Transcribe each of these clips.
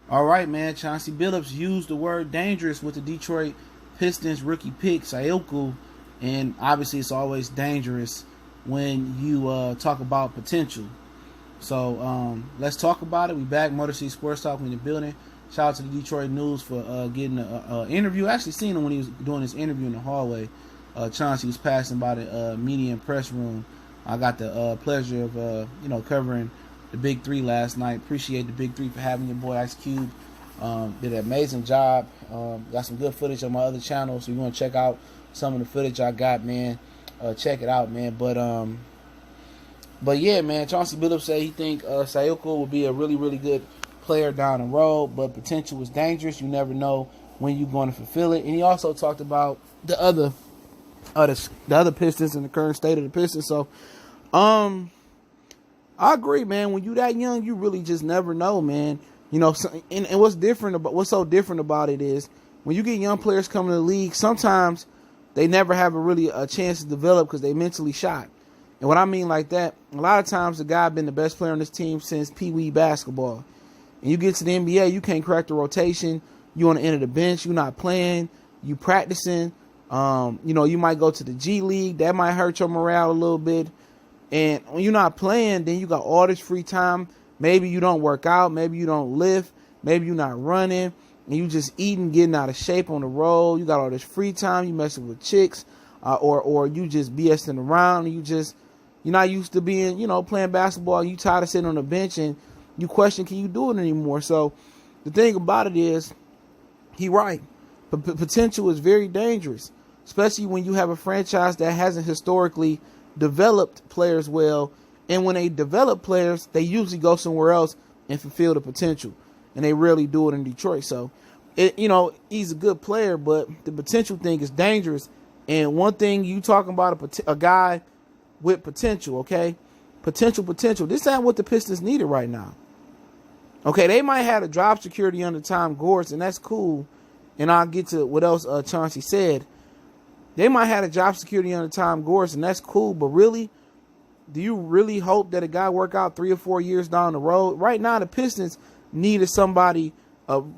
All right, man. Chauncey Billups used the word dangerous with the Detroit Pistons rookie pick, Sekou. And obviously, it's always dangerous when you talk about potential. So let's talk about it. We back. Motor City Sports Talk in the building. Shout out to the Detroit News for getting an interview. I actually seen him when he was doing his interview in the hallway. Chauncey was passing by the media and press room. I got the pleasure of covering the Big Three last night. Appreciate the Big Three for having your boy Ice Cube. Did an amazing job. Got some good footage on my other channel, so you want to check out some of the footage I got, man. Check it out, man. But yeah, man, Chauncey Billups said he think Sekou will be a really, really good player down the road, but potential is dangerous. You never know when you're going to fulfill it. And he also talked about the other Pistons and the current state of the Pistons. So, I agree, man. When you that young, you really just never know, man. You know, and what's so different about it is when you get young players coming to the league, sometimes they never have a chance to develop because they mentally shot. And what I mean like that, a lot of times the guy been the best player on this team since Pee Wee basketball. And you get to the NBA, you can't crack the rotation. You on the end of the bench, you're not playing, you practicing. You might go to the G League. That might hurt your morale a little bit. And when you're not playing, then you got all this free time. Maybe you don't work out. Maybe you don't lift. Maybe you're not running. And you just eating, getting out of shape on the road. You got all this free time. You messing with chicks. Or you just BSing around. You're not used to being, playing basketball. You tired of sitting on the bench and you question, can you do it anymore? So the thing about it is, he right. Potential is very dangerous, especially when you have a franchise that hasn't historically developed players well. And when they develop players, they usually go somewhere else and fulfill the potential. And they rarely do it in Detroit. So, he's a good player, but the potential thing is dangerous. And one thing you talking about a guy with potential, okay? Potential. This ain't what the Pistons needed right now. Okay, they might have a job security under Tom Gores, and that's cool. And I'll get to what else Chauncey said. They might have a job security under Tom Gores, and that's cool. But really, do you really hope that a guy work out 3 or 4 years down the road? Right now, the Pistons needed somebody,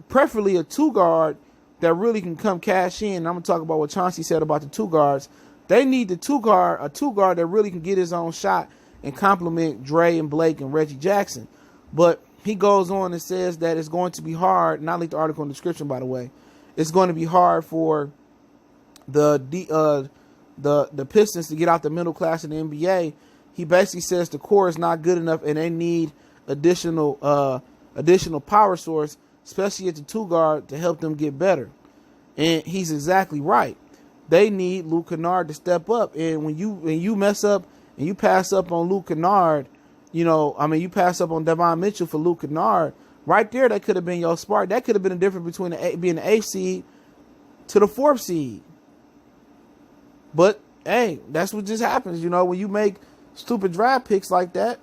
preferably a two guard, that really can come cash in. I'm gonna talk about what Chauncey said about the two guards. They need a two guard that really can get his own shot and complement Dre and Blake and Reggie Jackson. But he goes on and says that it's going to be hard, and I'll link the article in the description, by the way. It's going to be hard for the Pistons to get out the middle class in the NBA. He basically says the core is not good enough, and they need additional power source, especially at the two guard, to help them get better. And he's exactly right. They need Luke Kennard to step up. And when you mess up and you pass up on Luke Kennard, you pass up on Devon Mitchell for Luke Kennard, right there, that could have been your spark. That could have been the difference between being the 8th seed to the 4th seed. But, hey, that's what just happens, when you make stupid draft picks like that,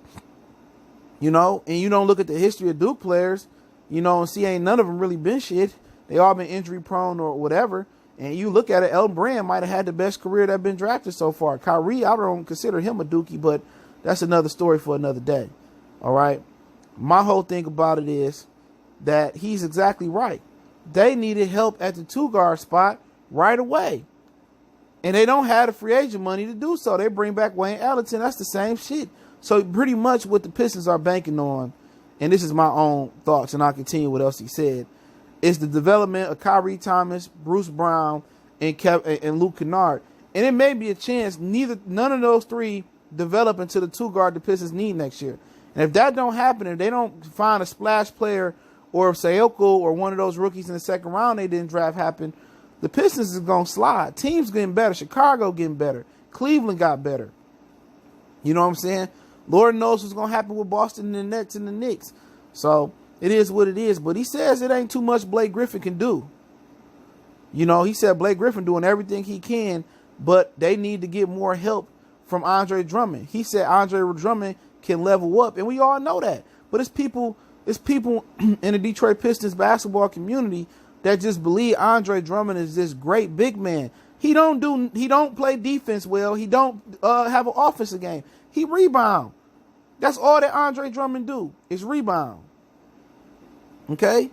and you don't look at the history of Duke players, and see ain't none of them really been shit. They all been injury prone or whatever. And you look at it, Elton Brand might have had the best career that been drafted so far. Kyrie, I don't consider him a dookie, but that's another story for another day. All right. My whole thing about it is that he's exactly right. They needed help at the two guard spot right away. And they don't have the free agent money to do so. They bring back Wayne Ellington. That's the same shit. So pretty much what the Pistons are banking on, and this is my own thoughts, and I'll continue what else he said, is the development of Kyrie Thomas, Bruce Brown, and Luke Kennard. And it may be a chance none of those three develop into the two guard the Pistons need next year. And if that don't happen, if they don't find a splash player, or if Sekou or one of those rookies in the second round they didn't draft happen, the Pistons is going to slide. Teams getting better. Chicago getting better. Cleveland got better. You know what I'm saying? Lord knows what's going to happen with Boston and the Nets and the Knicks. So it is what it is. But he says it ain't too much Blake Griffin can do. He said Blake Griffin doing everything he can, but they need to get more help from Andre Drummond. He said Andre Drummond can level up, and we all know that. But it's people in the Detroit Pistons basketball community that just believe Andre Drummond is this great big man. He don't play defense well. He don't have an offensive game. He rebound. That's all that Andre Drummond do is rebound. Okay?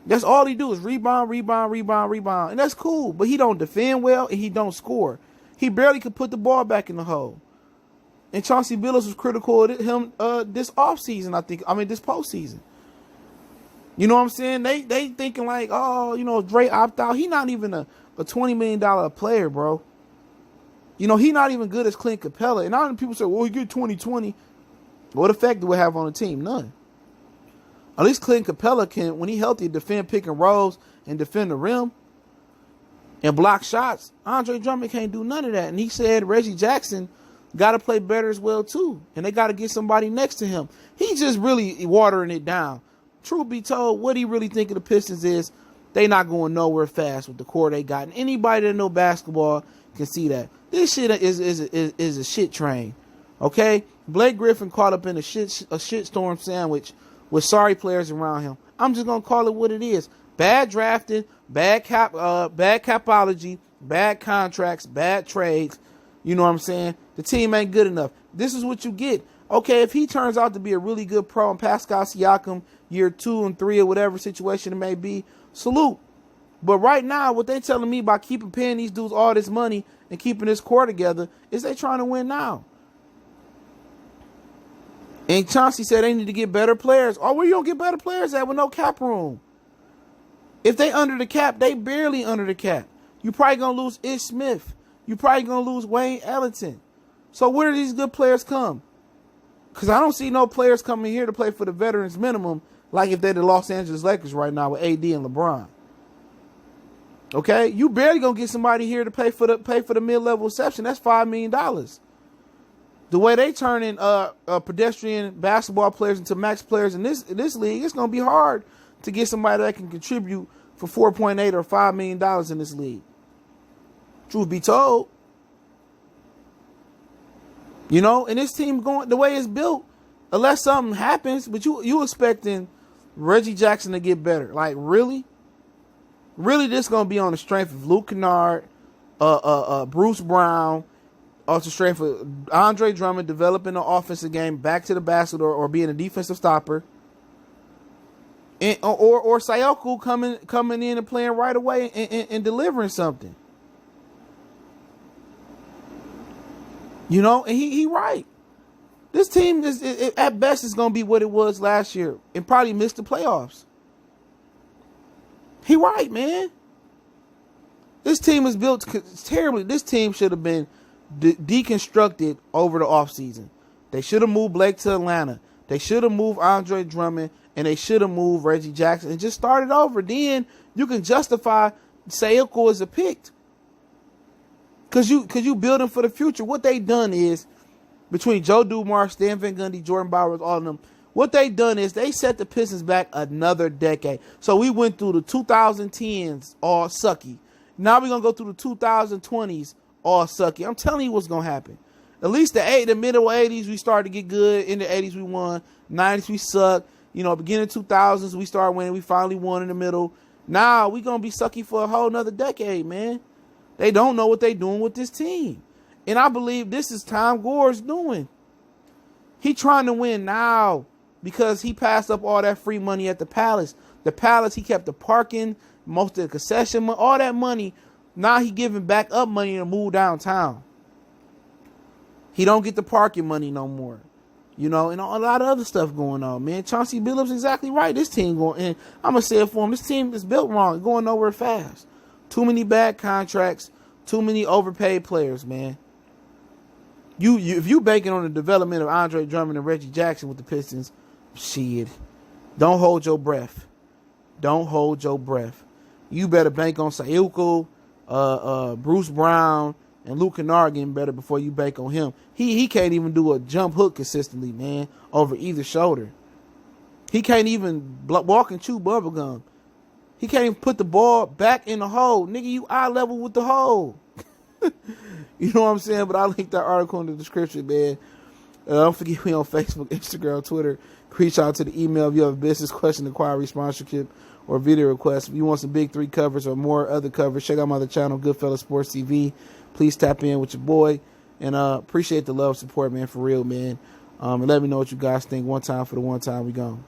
That's all he do is rebound, rebound, rebound, rebound. And that's cool. But he don't defend well and he don't score. He barely could put the ball back in the hole. And Chauncey Billups was critical of him this offseason, this postseason. You know what I'm saying? They thinking like, oh, Dre opt out. He not even a $20 million player, bro. He not even good as Clint Capella. And now people say, well, he get 2020. What effect do it have on the team? None. At least Clint Capella can, when he healthy, defend pick and rolls and defend the rim and block shots. Andre Drummond can't do none of that. And he said Reggie Jackson got to play better as well, too. And they got to get somebody next to him. He's just really watering it down. Truth be told, what he really think of the Pistons is they not going nowhere fast with the core they got. And anybody that know basketball can see that. This shit is a shit train. Okay? Blake Griffin caught up in a shitstorm sandwich with sorry players around him. I'm just going to call it what it is. Bad drafting, bad capology, bad contracts, bad trades. You know what I'm saying? The team ain't good enough. This is what you get. Okay, if he turns out to be a really good pro and Pascal Siakam year 2 and 3 or whatever situation it may be, salute. But right now, what they telling me by paying these dudes all this money and keeping this core together is they trying to win now. And Chauncey said they need to get better players. Oh, where you gonna get better players at with no cap room? If they under the cap, they barely under the cap. You probably gonna lose Ish Smith. You probably gonna lose Wayne Ellington. So where do these good players come? Because I don't see no players coming here to play for the veterans minimum like if they're the Los Angeles Lakers right now with AD and LeBron. Okay? You barely gonna get somebody here to pay for the mid-level exception. That's $5 million. The way they turning pedestrian basketball players into max players in this league, it's gonna be hard to get somebody that can contribute for $4.8 or $5 million in this league. Truth be told. And this team going the way it's built, unless something happens, but you expecting Reggie Jackson to get better. Like, really? Really, this going to be on the strength of Luke Kennard, Bruce Brown, on the strength of Andre Drummond developing the offensive game back to the basket or being a defensive stopper. Or Sekou coming in and playing right away and delivering something. And he right. This team is at best is going to be what it was last year and probably miss the playoffs. He right, man. This team is built terribly. This team should have been deconstructed over the offseason. They should have moved Blake to Atlanta. They should have moved Andre Drummond, and they should have moved Reggie Jackson and just started over. Then you can justify Sekou as a pick. Cause you building for the future. What they done is, between Joe Dumars, Stan Van Gundy, Jordan Bowers, all of them, what they done is they set the Pistons back another decade. So we went through the 2010s all sucky. Now we're gonna go through the 2020s all sucky. I'm telling you what's gonna happen. At least the middle 80s we started to get good. In the 80s we won. 90s we sucked. Beginning 2000s we started winning. We finally won in the middle. Now we gonna be sucky for a whole nother decade, man. They don't know what they're doing with this team. And I believe this is Tom Gore's doing. He trying to win now because he passed up all that free money at the Palace. The Palace, he kept the parking, most of the concession money, all that money. Now he giving back up money to move downtown. He don't get the parking money no more. And a lot of other stuff going on, man. Chauncey Billups exactly right. This team going, and I'm going to say it for him, this team is built wrong, going nowhere fast. Too many bad contracts, too many overpaid players, man. If you banking on the development of Andre Drummond and Reggie Jackson with the Pistons, shit, don't hold your breath. Don't hold your breath. You better bank on Sekou, Bruce Brown, and Luke Kennard getting better before you bank on him. He can't even do a jump hook consistently, man, over either shoulder. He can't even walk and chew bubble gum. He can't even put the ball back in the hole. Nigga, you eye level with the hole. You know what I'm saying? But I'll link that article in the description, man. Don't forget me on Facebook, Instagram, Twitter. Reach out to the email if you have a business question, inquiry, sponsorship, or video request. If you want some Big 3 covers or more other covers, check out my other channel, Goodfellas Sports TV. Please tap in with your boy. And appreciate the love, support, man, for real, man. And let me know what you guys think. One time for the one time we gone.